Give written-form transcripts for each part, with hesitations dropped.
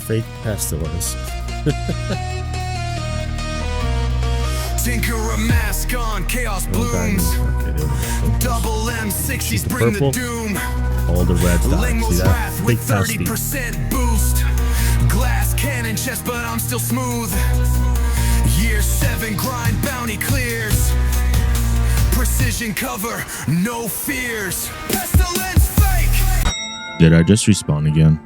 Fake Pestilence. Tinker a mask on, chaos blooms. Double M60s bring the doom. All the red dots. Lengmo's See wrath that? with Fake 30% boost. Glass cannon chest, but I'm still smooth. Year 7 grind, bounty clears. Precision cover, no fears. Pestilence fake. Did I just respawn again?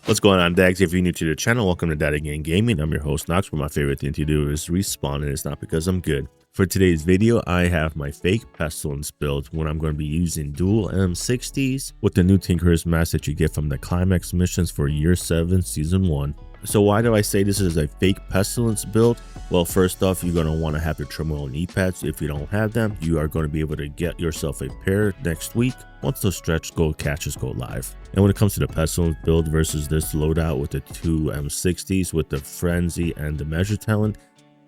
What's going on, Dags? If you're new to the channel, welcome to That Again Gaming. I'm your host, Nox, where my favorite thing to do is respawn, and it's not because I'm good. For today's video, I have my Fake Pestilence build when I'm going to be using dual M60s with the new Tinker's Mask that you get from the Climax missions for Year 7 Season 1. So why do I say this is a Fake Pestilence build? Well, first off, you're going to want to have your Turmoil kneepads. If you don't have them, you are going to be able to get yourself a pair next week once those stretch goal catches go live. And when it comes to the Pestilence build versus this loadout with the two M60s with the Frenzy and the Measure Talent,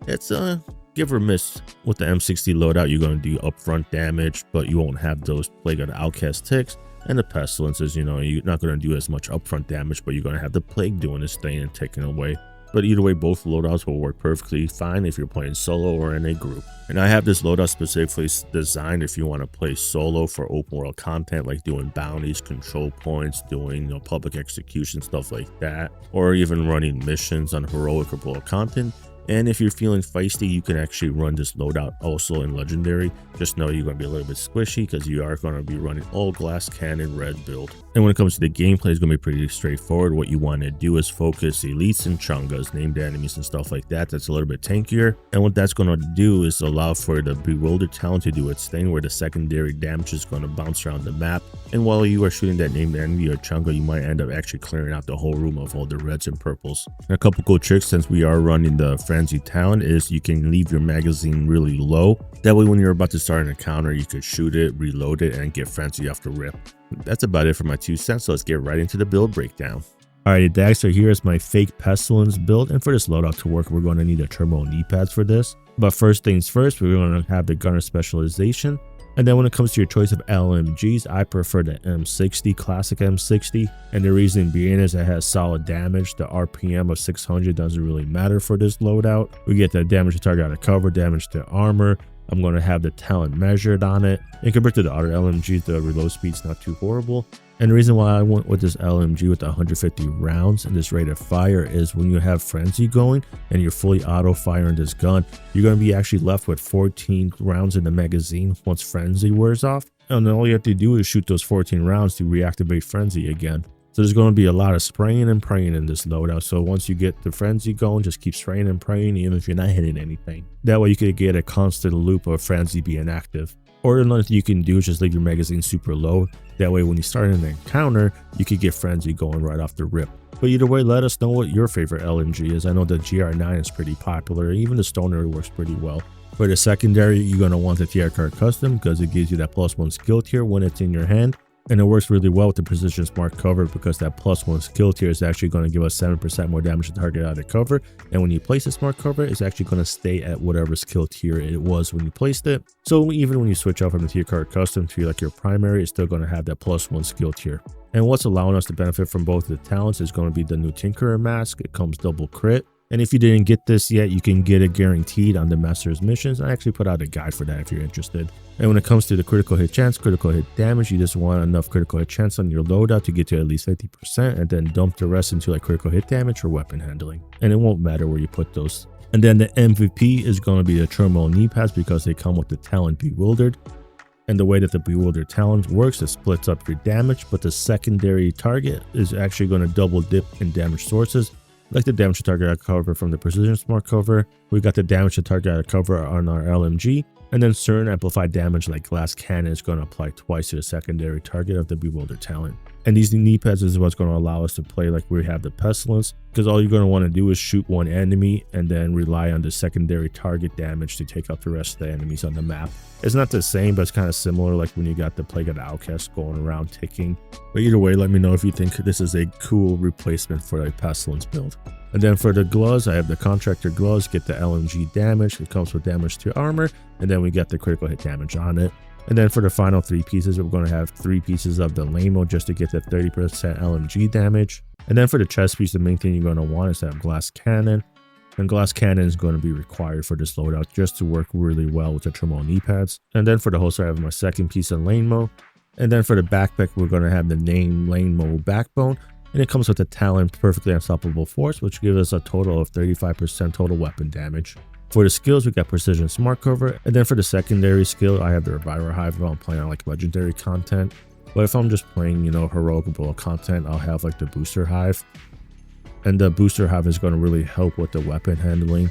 it's a give or miss. With the M60 loadout, you're going to do upfront damage, but you won't have those Plague of the Outcast ticks. And the Pestilences, you know, you're not going to do as much upfront damage, but you're going to have the Plague doing its thing and taking away. But either way, both loadouts will work perfectly fine if you're playing solo or in a group. And I have this loadout specifically designed if you want to play solo for open world content, like doing bounties, control points, doing public execution, stuff like that, or even running missions on heroic or world content. And if you're feeling feisty, you can actually run this loadout also in Legendary. Just know you're going to be a little bit squishy because you are going to be running all glass cannon red build. And when it comes to the gameplay, it's going to be pretty straightforward. What you want to do is focus elites and chungas, named enemies and stuff like that. That's a little bit tankier. And what that's going to do is allow for the Bewildered talent to do its thing, where the secondary damage is going to bounce around the map. And while you are shooting that named enemy or chunga, you might end up actually clearing out the whole room of all the reds and purples. And a couple cool tricks, since we are running the Frenzy talent, is you can leave your magazine really low. That way when you're about to start an encounter, you could shoot it, reload it, and get Frenzy off the rip. That's about it for my 2 cents, so let's get right into the build breakdown. Alrighty, Dax, so here's my Fake Pestilence build, and for this loadout to work, we're going to need a Turmoil kneepads for this. But first things first, we're going to have the gunner specialization. And then when it comes to your choice of LMGs, I prefer the M60, classic M60. And the reason being is it has solid damage. The RPM of 600 doesn't really matter for this loadout. We get the damage to target out of cover, damage to armor. I'm going to have the talent measured on it. And compared to the other LMGs, the reload speed's not too horrible. And the reason why I went with this LMG with the 150 rounds and this rate of fire is when you have Frenzy going and you're fully auto firing this gun, you're going to be actually left with 14 rounds in the magazine once Frenzy wears off. And then all you have to do is shoot those 14 rounds to reactivate Frenzy again. So there's going to be a lot of spraying and praying in this loadout. So once you get the Frenzy going, just keep spraying and praying even if you're not hitting anything. That way you could get a constant loop of Frenzy being active. Or another thing you can do is just leave your magazine super low. That way when you start an encounter, you could get Frenzy going right off the rip. But either way, let us know what your favorite LMG is. I know the GR9 is pretty popular. Even the Stoner works pretty well. For the secondary, you're going to want the TR card custom because it gives you that +1 skill tier when it's in your hand. And it works really well with the precision smart cover because that +1 skill tier is actually going to give us 7% more damage to target out of cover. And when you place a smart cover, it's actually going to stay at whatever skill tier it was when you placed it. So even when you switch out from the tier card custom to like your primary, it's still going to have that +1 skill tier. And what's allowing us to benefit from both of the talents is going to be the new Tinkerer mask. It comes double crit. And if you didn't get this yet, you can get it guaranteed on the Master's missions. I actually put out a guide for that if you're interested. And when it comes to the critical hit chance, critical hit damage, you just want enough critical hit chance on your loadout to get to at least 50% and then dump the rest into like critical hit damage or weapon handling. And it won't matter where you put those. And then the MVP is going to be the Turmoil kneepads because they come with the talent Bewildered. And the way that the Bewildered talent works, it splits up your damage, but the secondary target is actually going to double dip in damage sources. Like the damage to target out of cover from the precision smart cover, we got the damage to target out of cover on our LMG, and then certain amplified damage like glass cannon is going to apply twice to the secondary target of the Bewildered talent. And these kneepads is what's going to allow us to play like we have the Pestilence, because all you're going to want to do is shoot one enemy and then rely on the secondary target damage to take out the rest of the enemies on the map. It's not the same, but it's kind of similar like when you got the Plague of the Outcast going around ticking. But either way, let me know if you think this is a cool replacement for a Pestilence build. And then for the gloves, I have the Contractor gloves, get the LMG damage. It comes with damage to armor, and then we get the critical hit damage on it. And then for the final 3 pieces, we're going to have 3 pieces of the Lengmo just to get the 30% LMG damage. And then for the chest piece, the main thing you're going to want is to have glass cannon. And glass cannon is going to be required for this loadout just to work really well with the Turmoil kneepads. And then for the holster, I have my second piece of Lengmo. And then for the backpack, we're going to have the name Lengmo backbone. And it comes with the talent Perfectly Unstoppable Force, which gives us a total of 35% total weapon damage. For the skills, we got Precision Smart Cover. And then for the secondary skill, I have the Reviver Hive if I'm playing on like legendary content. But if I'm just playing, you know, heroic bullet content, I'll have like the Booster Hive. And the Booster Hive is going to really help with the weapon handling.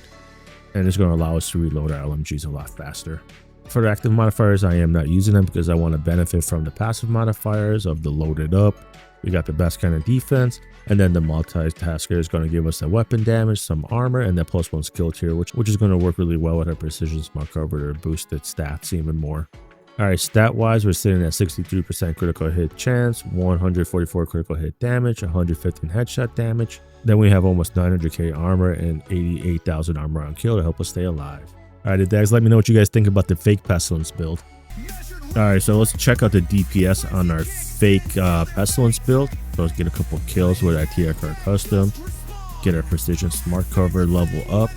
And it's going to allow us to reload our LMGs a lot faster. For the active modifiers, I am not using them because I want to benefit from the passive modifiers of the loaded up. We got the best kind of defense, and then the multitasker is going to give us the weapon damage, some armor, and that +1 skill tier, which is going to work really well with our precision smart cover to boost its stats even more. Alright, stat wise, we're sitting at 63% critical hit chance, 144 critical hit damage, 115 headshot damage. Then we have almost 900k armor and 88,000 armor on kill to help us stay alive. Alright, Dags, let me know what you guys think about the Fake Pestilence build. Alright, so let's check out the DPS on our Fake Pestilence build. So let's get a couple kills with our TR custom, get our precision smart cover level up.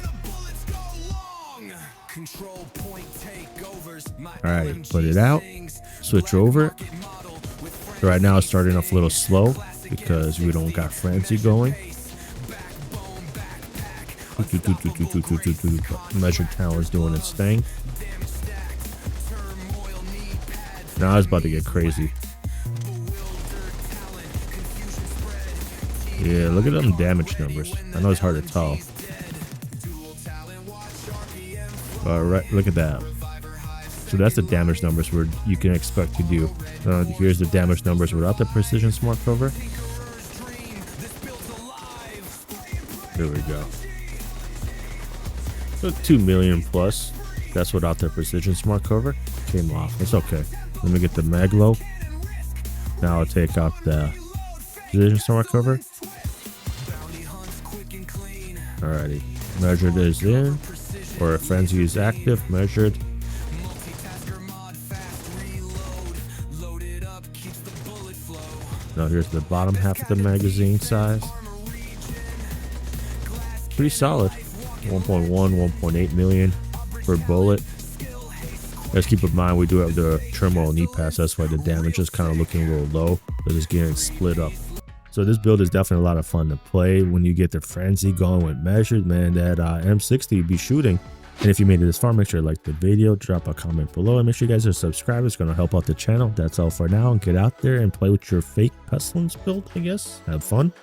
Alright, put it out, switch over. So right now it's starting off a little slow because we don't got frenzy going. Measured talent's doing its thing. Now it's about to get crazy. Yeah, look at them damage numbers. I know it's hard to tell. Alright, look at that. So that's the damage numbers where you can expect to do. Here's the damage numbers without the precision smart cover. There we go. So 2 million plus. That's without the precision smart cover. Came off. It's okay. Let me get the Maglo. Now I'll take out the precision smart cover. Alrighty. Measured is in. Or frenzy is active. Measured. Now here's the bottom half of the magazine size. Pretty solid. 1.1, 1.8 million per bullet. Let's keep in mind we do have the Turmoil kneepads, that's why the damage is kind of looking a little low, but it's getting split up. So this build is definitely a lot of fun to play. When you get the frenzy going with measured, man, that M60 you be shooting. And if you made it this far, make sure to like the video, drop a comment below, and make sure you guys are subscribed. It's going to help out the channel. That's all for now, and get out there and play with your Fake Pestilence build, I guess. Have fun.